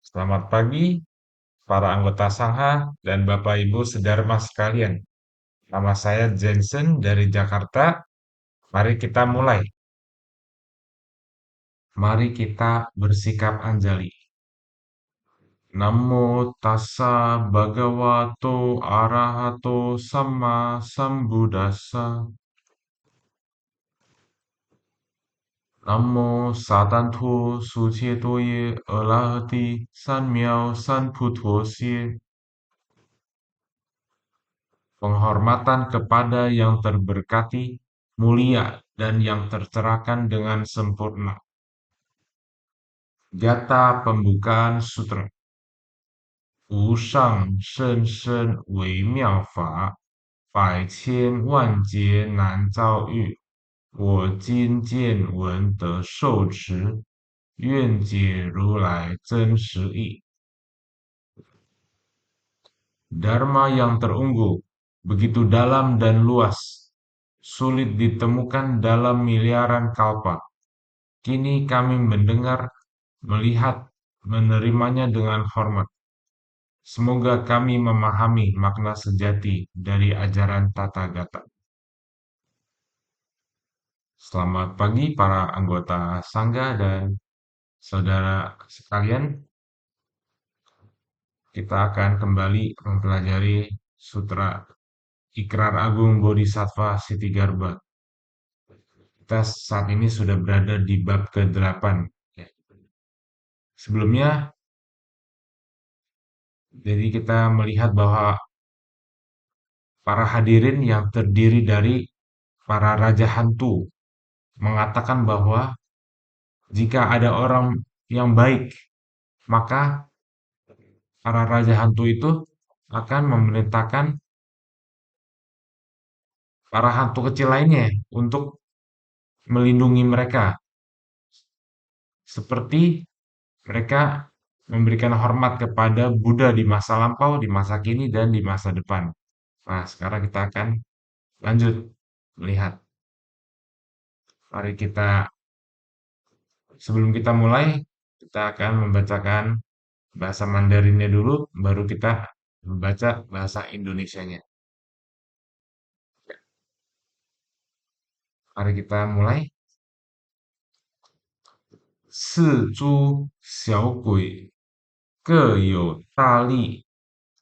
Selamat pagi, para anggota Sangha dan Bapak Ibu Sedharma sekalian. Nama saya Jensen dari Jakarta. Mari kita mulai. Mari kita bersikap anjali. Namo tassa bhagavato arahato sama sambuddhassa. Namo satanto sucetoye arahati sanmiao sanputosye. Penghormatan kepada yang terberkati, mulia, dan yang tercerahkan dengan sempurna. Gata Pembukaan Sutra. 无上甚深微妙法，百千万劫难遭遇。我今见闻得受持，愿解如来真实义。Dharma yang terunggu, begitu dalam dan luas, sulit ditemukan dalam miliaran kalpa. Kini kami mendengar, melihat, menerimanya dengan hormat. Semoga kami memahami makna sejati dari ajaran Tathagata. Selamat pagi para anggota Sangga dan saudara sekalian. Kita akan kembali mempelajari Sutra Ikrar Agung Bodhisattva Sitigarbha. Kita saat ini sudah berada di bab ke-8. Sebelumnya, jadi kita melihat bahwa para hadirin yang terdiri dari para raja hantu mengatakan bahwa jika ada orang yang baik, maka para raja hantu itu akan memerintahkan para hantu kecil lainnya untuk melindungi mereka. Seperti mereka memberikan hormat kepada Buddha di masa lampau, di masa kini, dan di masa depan. Nah, sekarang kita akan lanjut melihat. Mari kita, sebelum kita mulai, kita akan membacakan bahasa Mandarinnya dulu, baru kita membaca bahasa Indonesianya. Mari kita mulai. 四诸小鬼各有大力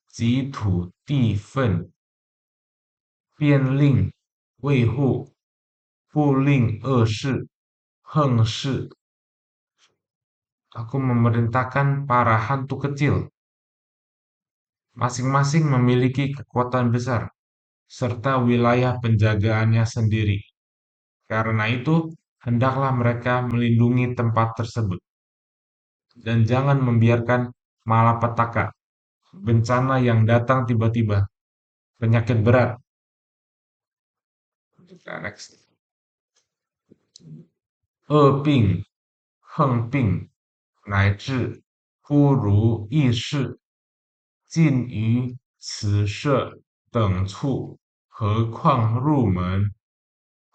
及土地分，便令卫护，不令恶事横事。Aku memerintahkan para hantu kecil, masing-masing memiliki kekuatan besar, serta wilayah penjagaannya sendiri. Karena itu, hendaklah mereka melindungi tempat tersebut. Dan jangan membiarkan malapetaka, bencana yang datang tiba-tiba, penyakit berat. Kita next. 恶病、横病乃至不如意事，尽于此舍等处，何况入门。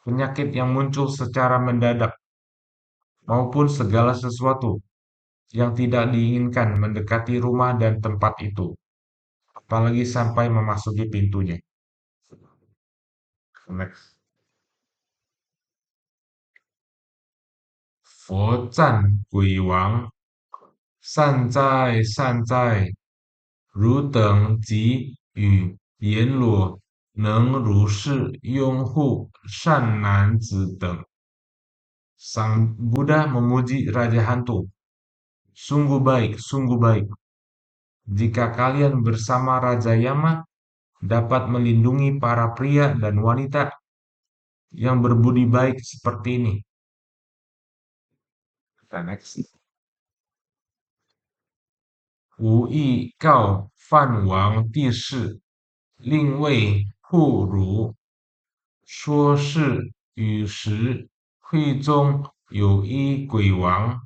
Penyakit yang muncul secara mendadak maupun segala sesuatu yang tidak diinginkan mendekati rumah dan tempat itu, apalagi sampai memasuki pintunya. Next. 佛赞鬼王，善哉善哉，汝等即与阎罗能如是拥护善男子等。Sang Buddha memuji Raja Hantu. Sungguh baik, sungguh baik. Jika kalian bersama Raja Yama dapat melindungi para pria dan wanita yang berbudi baik seperti ini. Kita next. 吾亦告梵王帝释，令为护汝，说是与时会中有一鬼王。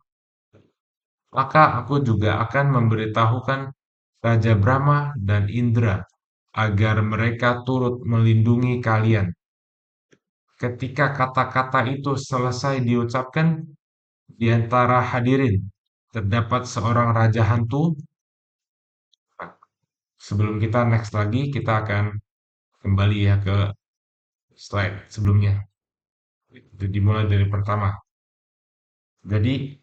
Maka aku juga akan memberitahukan Raja Brahma dan Indra agar mereka turut melindungi kalian. Ketika kata-kata itu selesai diucapkan di antara hadirin, terdapat seorang raja hantu. Nah, sebelum kita next lagi, kita akan kembali ya ke slide sebelumnya. Itu dimulai dari pertama. Jadi,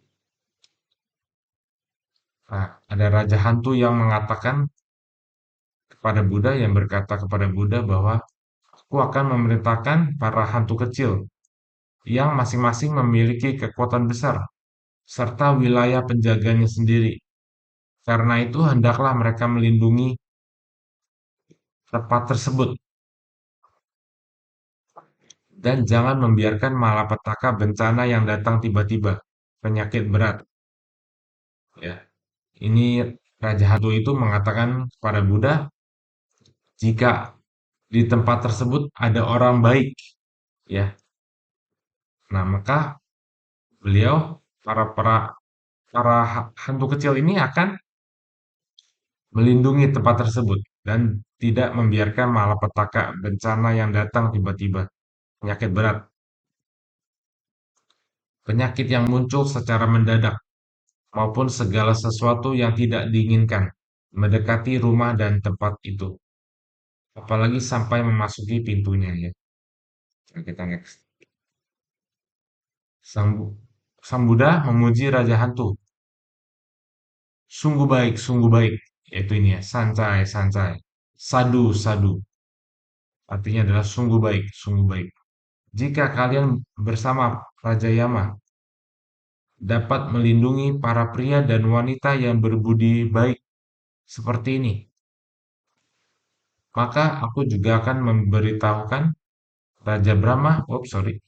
nah, ada raja hantu yang mengatakan kepada Buddha, yang berkata kepada Buddha bahwa aku akan memerintahkan para hantu kecil yang masing-masing memiliki kekuatan besar serta wilayah penjaganya sendiri. Karena itu hendaklah mereka melindungi tempat tersebut dan jangan membiarkan malapetaka bencana yang datang tiba-tiba, penyakit berat. Ya, ini Raja Hantu itu mengatakan kepada Buddha, jika di tempat tersebut ada orang baik, ya, nah maka beliau para para para hantu kecil ini akan melindungi tempat tersebut dan tidak membiarkan malapetaka bencana yang datang tiba-tiba, penyakit berat, penyakit yang muncul secara mendadak, maupun segala sesuatu yang tidak diinginkan mendekati rumah dan tempat itu, apalagi sampai memasuki pintunya ya. Nah, kita next. Sang Buddha memuji Raja Hantu. Sungguh baik, yaitu ini ya, sancai, sancai. Sadu, sadu. Artinya adalah sungguh baik, sungguh baik. Jika kalian bersama Raja Yama dapat melindungi para pria dan wanita yang berbudi baik seperti ini, maka aku juga akan memberitahukan Raja Brahma,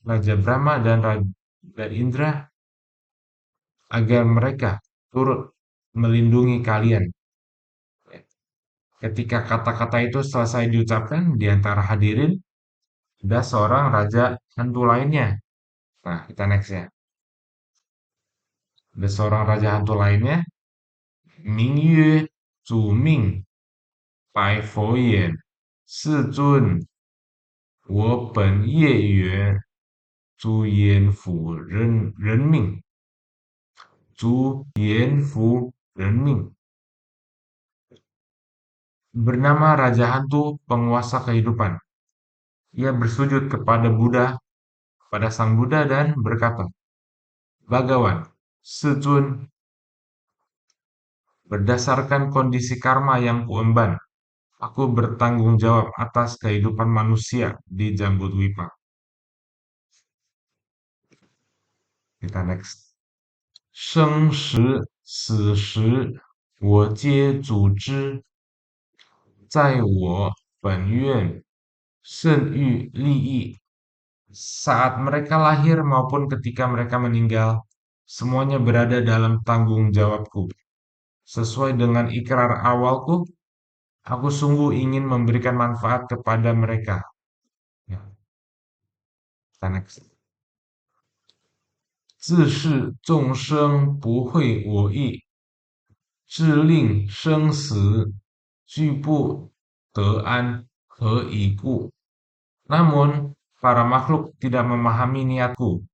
Raja Brahma dan Raja Indra agar mereka turut melindungi kalian. Ketika kata-kata itu selesai diucapkan di antara hadirin, ada seorang raja hantu lainnya. Nah, kita next ya. Ada seorang raja hantu lainnya, Ming Yue Zu Ming Bai Fo Yan Si Zun, 我本业缘朱颜府人命，朱颜府人命。Bernama Raja Hantu penguasa kehidupan. Ia bersujud kepada Buddha, pada Sang Buddha dan berkata, Bagawan, Sejun, berdasarkan kondisi karma yang kuemban, aku bertanggung jawab atas kehidupan manusia di Jambudwipa. Kita next. 生时死时我皆组织，在我本愿甚欲利益. Saat mereka lahir maupun ketika mereka meninggal, semuanya berada dalam tanggung jawabku. Sesuai dengan ikrar awalku, aku sungguh ingin memberikan manfaat kepada mereka. Ya, kita next. 自是众生不会我意，致令生死俱不得安，何以故? Namun, para makhluk tidak memahami niatku,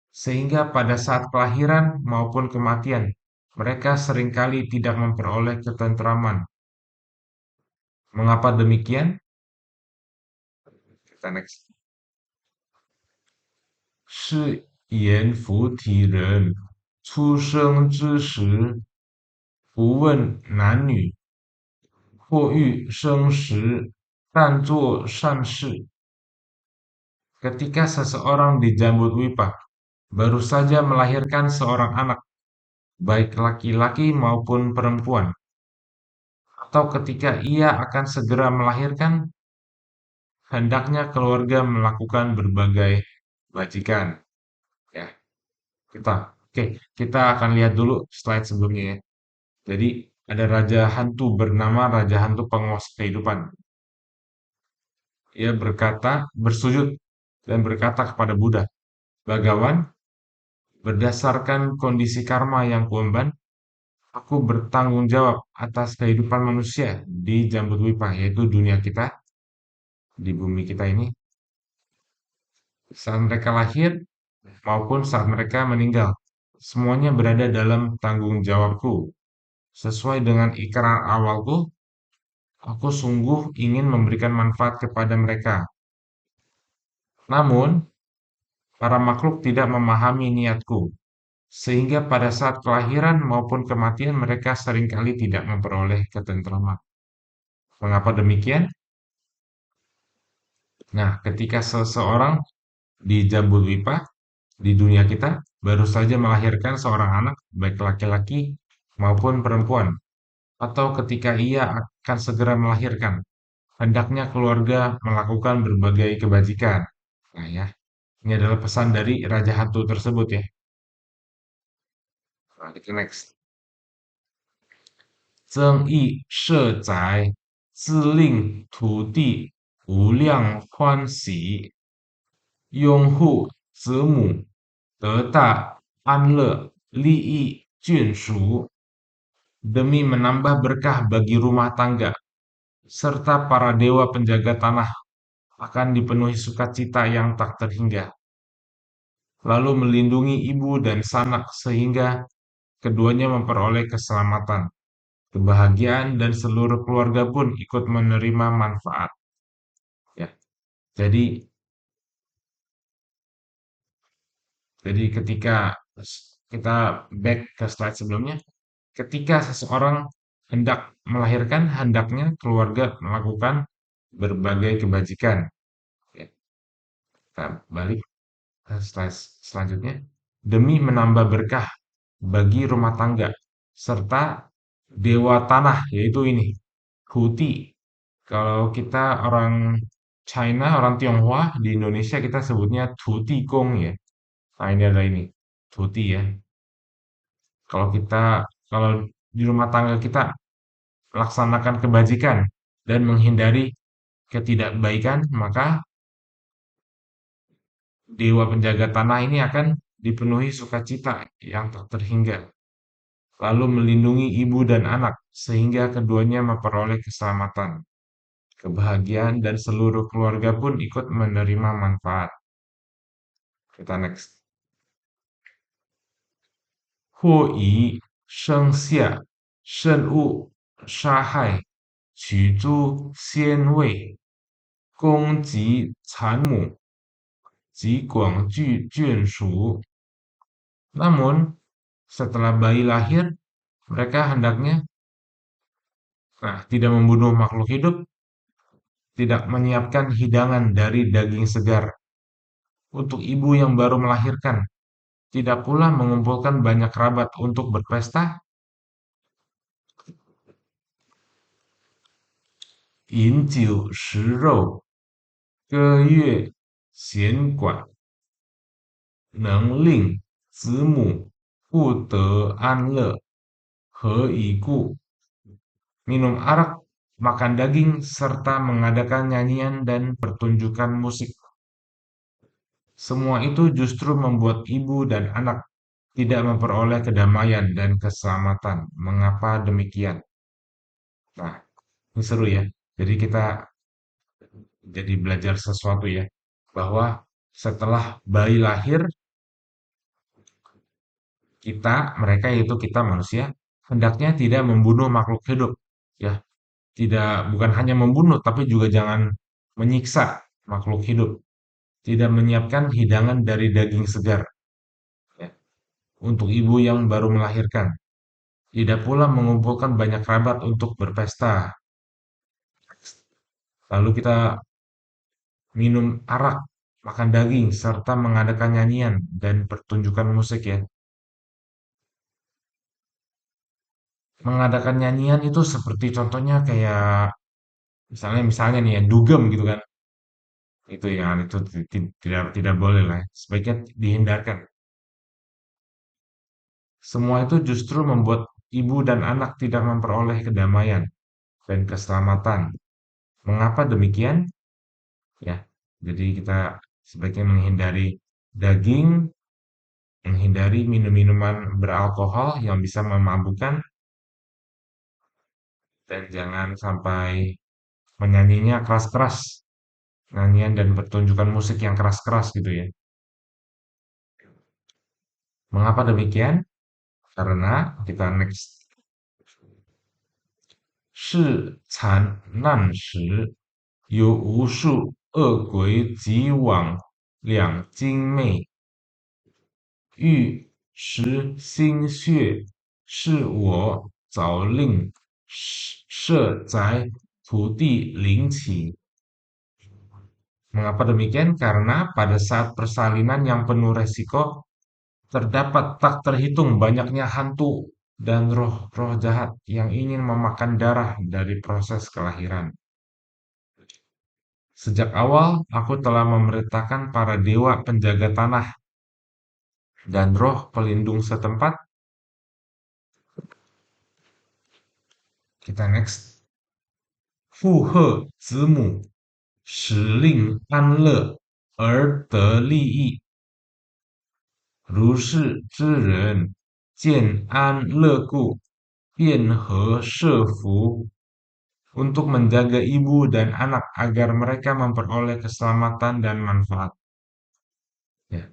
sehingga pada saat kelahiran maupun kematian, mereka seringkali tidak memperoleh ketentraman. Mengapa demikian? Kita next. 是言浮体人出生之时，不问男女，或欲生时，但做善事。Ketika seseorang di Jambudwipa baru saja melahirkan seorang anak, baik laki-laki maupun perempuan, atau ketika ia akan segera melahirkan, hendaknya keluarga melakukan berbagai bajikan. Ya, oke, kita akan lihat dulu slide sebelumnya ya. Jadi ada raja hantu bernama Raja Hantu Penguasa Kehidupan. Ia bersujud dan berkata kepada Buddha, Bagawan, berdasarkan kondisi karma yang kuemban, aku bertanggung jawab atas kehidupan manusia di Jambudwipa, yaitu dunia kita, di bumi kita ini, saat mereka lahir maupun saat mereka meninggal. semuanya berada dalam tanggung jawabku. Sesuai dengan ikrar awalku, aku sungguh ingin memberikan manfaat kepada mereka. Namun, para makhluk tidak memahami niatku, sehingga pada saat kelahiran maupun kematian mereka seringkali tidak memperoleh ketentraman. Mengapa demikian? Nah, ketika seseorang di Jambudwipa, di dunia kita, baru saja melahirkan seorang anak, baik laki-laki maupun perempuan, atau ketika ia akan segera melahirkan, hendaknya keluarga melakukan berbagai kebajikan. Nah ya, ini adalah pesan dari Raja Hantu tersebut ya. Nah, kita next. 增益社宅，自令土地无量欢喜，拥护子母得大安乐，利益眷属，demi menambah berkah bagi rumah tangga, serta para dewa penjaga tanah akan dipenuhi sukacita yang tak terhingga, lalu melindungi ibu dan sanak sehingga keduanya memperoleh keselamatan, kebahagiaan, dan seluruh keluarga pun ikut menerima manfaat. Ya, jadi jadi ketika kita back ke slide sebelumnya, ketika seseorang hendak melahirkan, hendaknya keluarga melakukan berbagai kebajikan. Ya, kita balik ke slide selanjutnya. Demi menambah berkah bagi rumah tangga, serta dewa tanah, yaitu ini, Huti. Kalau kita orang China, orang Tionghoa, di Indonesia kita sebutnya Tuti Gong ya. Nah ini adalah ini, Tuti ya. Kalau kita, kalau di rumah tangga kita laksanakan kebajikan dan menghindari ketidakbaikan, maka dewa penjaga tanah ini akan dipenuhi sukacita yang tak terhingga, lalu melindungi ibu dan anak, sehingga keduanya memperoleh keselamatan, kebahagiaan, dan seluruh keluarga pun ikut menerima manfaat. Kita next. 或以生下圣物杀害，取诸鲜味，供给产母及广聚眷属。Namun, setelah bayi lahir, mereka hendaknya tidak membunuh makhluk hidup, tidak menyiapkan hidangan dari daging segar untuk ibu yang baru melahirkan, tidak pula mengumpulkan banyak kerabat untuk berpesta. 饮酒食肉，歌乐弦管，能令子母不得安乐。何以故？ Minum arak, makan daging, serta mengadakan nyanyian dan pertunjukan musik. Semua itu justru membuat ibu dan anak tidak memperoleh kedamaian dan keselamatan. Mengapa demikian? Nah, ini seru ya. Jadi kita jadi belajar sesuatu ya. Bahwa setelah bayi lahir, mereka yaitu kita manusia, hendaknya tidak membunuh makhluk hidup. Ya, tidak, bukan hanya membunuh, tapi juga jangan menyiksa makhluk hidup. Tidak menyiapkan hidangan dari daging segar ya, untuk ibu yang baru melahirkan. Tidak pula mengumpulkan banyak kerabat untuk berpesta. Lalu kita minum arak, makan daging, serta mengadakan nyanyian dan pertunjukan musik ya. Mengadakan nyanyian itu seperti contohnya kayak misalnya nih ya dugem gitu kan. Itu ya itu tidak boleh lah. Sebaiknya dihindarkan. Semua itu justru membuat ibu dan anak tidak memperoleh kedamaian dan keselamatan. Mengapa demikian? Ya, jadi kita sebaiknya menghindari daging, menghindari minum-minuman beralkohol yang bisa memabukkan, dan jangan sampai menyanyinya keras-keras, nyanyian dan pertunjukan musik yang keras-keras gitu ya. Mengapa demikian? Karena kita next. 是惨难时，有无数恶鬼急往两京媚，欲食心血，是我早令设宅土地灵起。Mengapa demikian? Karena pada saat persalinan yang penuh resiko, terdapat tak terhitung banyaknya hantu dan roh-roh jahat yang ingin memakan darah dari proses kelahiran. Sejak awal, aku telah memerintahkan para dewa penjaga tanah dan roh pelindung setempat. Kita next. 附和子母，使令安乐而得利益。如是之人，见安乐故，便合设福 untuk menjaga ibu dan anak agar mereka memperoleh keselamatan dan manfaat. Ya.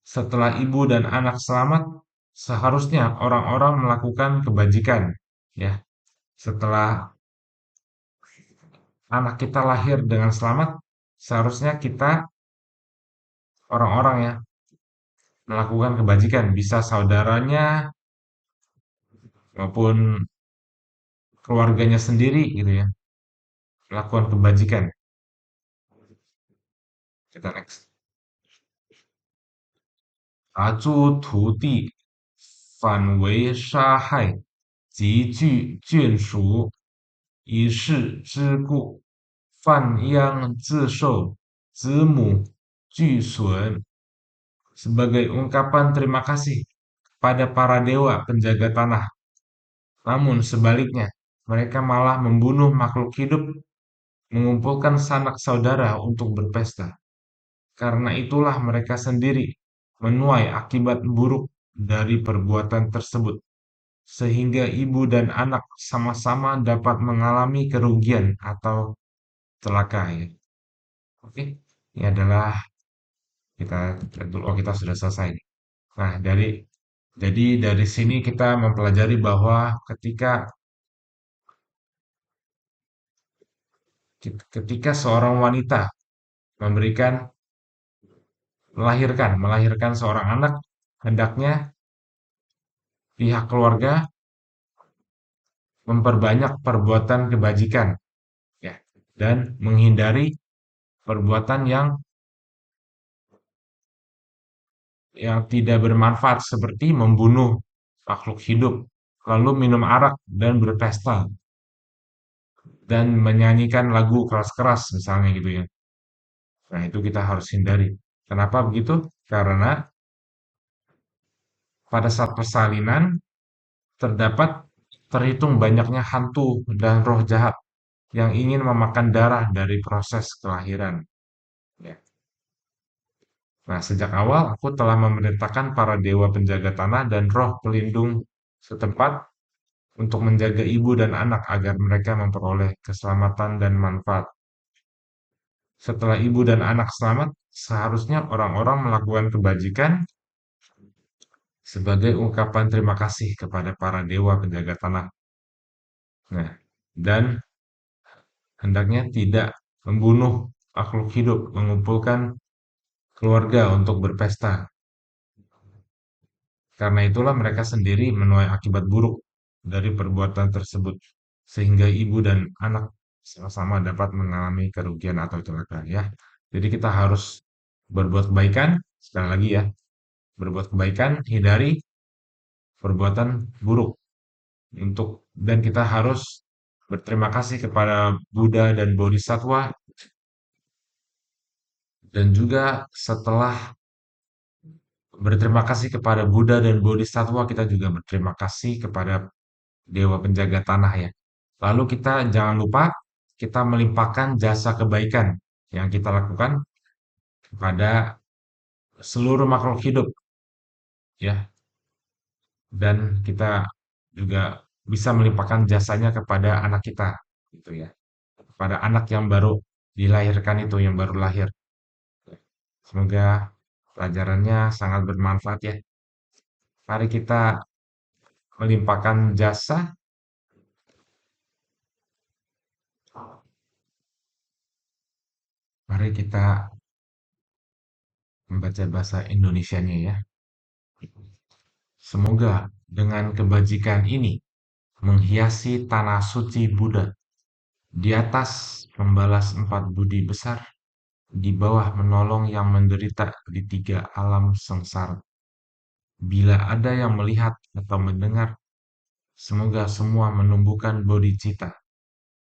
Setelah ibu dan anak selamat, seharusnya orang-orang melakukan kebajikan. Ya. Setelah anak kita lahir dengan selamat, seharusnya kita orang-orang ya melakukan kebajikan, bisa saudaranya maupun keluarganya sendiri gitu ya, melakukan kebajikan. Kita next. 拔诸徒弟，反为杀害，及具眷属，以是之故，犯殃自受，子母俱损 sebagai ungkapan terima kasih pada para dewa penjaga tanah. Namun sebaliknya, mereka malah membunuh makhluk hidup, mengumpulkan sanak saudara untuk berpesta. Karena itulah mereka sendiri menuai akibat buruk dari perbuatan tersebut, sehingga ibu dan anak sama-sama dapat mengalami kerugian atau celaka ya. Oke, ini adalah kita dulu kita sudah selesai. Nah, jadi dari sini kita mempelajari bahwa ketika seorang wanita memberikan melahirkan seorang anak, hendaknya pihak keluarga memperbanyak perbuatan kebajikan ya dan menghindari perbuatan yang tidak bermanfaat seperti membunuh makhluk hidup, lalu minum arak dan berpesta dan menyanyikan lagu keras-keras misalnya gitu ya. Nah, itu kita harus hindari. Kenapa begitu? Karena pada saat persalinan terdapat terhitung banyaknya hantu dan roh jahat yang ingin memakan darah dari proses kelahiran. Ya. Nah, sejak awal aku telah memerintahkan para dewa penjaga tanah dan roh pelindung setempat untuk menjaga ibu dan anak agar mereka memperoleh keselamatan dan manfaat. Setelah ibu dan anak selamat, seharusnya orang-orang melakukan kebajikan sebagai ungkapan terima kasih kepada para dewa penjaga tanah. Nah, dan hendaknya tidak membunuh makhluk hidup, mengumpulkan keluarga untuk berpesta. Karena itulah mereka sendiri menuai akibat buruk dari perbuatan tersebut, sehingga ibu dan anak sama-sama dapat mengalami kerugian atau celaka ya. Jadi kita harus berbuat kebaikan, sekali lagi ya, berbuat kebaikan, hindari perbuatan buruk dan kita harus berterima kasih kepada Buddha dan Bodhisattva dan juga setelah berterima kasih kepada Buddha dan Bodhisattva kita juga berterima kasih kepada dewa penjaga tanah ya. Lalu kita jangan lupa kita melimpahkan jasa kebaikan yang kita lakukan kepada seluruh makhluk hidup ya. Dan kita juga bisa melimpahkan jasanya kepada anak kita gitu ya. Kepada anak yang baru dilahirkan itu yang baru lahir. Semoga pelajarannya sangat bermanfaat ya. Mari kita melimpahkan jasa. Mari kita membaca bahasa Indonesianya ya. Semoga dengan kebajikan ini menghiasi tanah suci Buddha, di atas membalas empat budi besar, di bawah menolong yang menderita di tiga alam sengsara. Bila ada yang melihat atau mendengar, semoga semua menumbuhkan bodhicitta.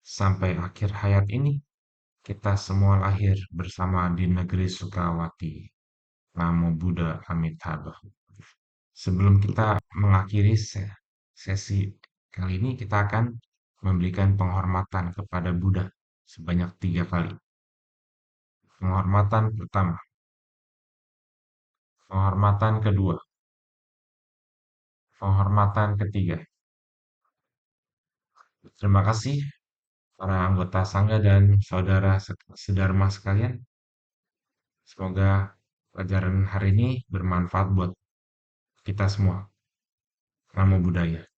Sampai akhir hayat ini, kita semua lahir bersama di negeri Sukawati. Namo Buddha Amitabha. Sebelum kita mengakhiri sesi kali ini, kita akan memberikan penghormatan kepada Buddha sebanyak 3 kali. Penghormatan pertama, penghormatan kedua, penghormatan ketiga. Terima kasih para anggota Sangga dan saudara sedharma sekalian. Semoga pelajaran hari ini bermanfaat buat kita semua. Namo Buddhaya.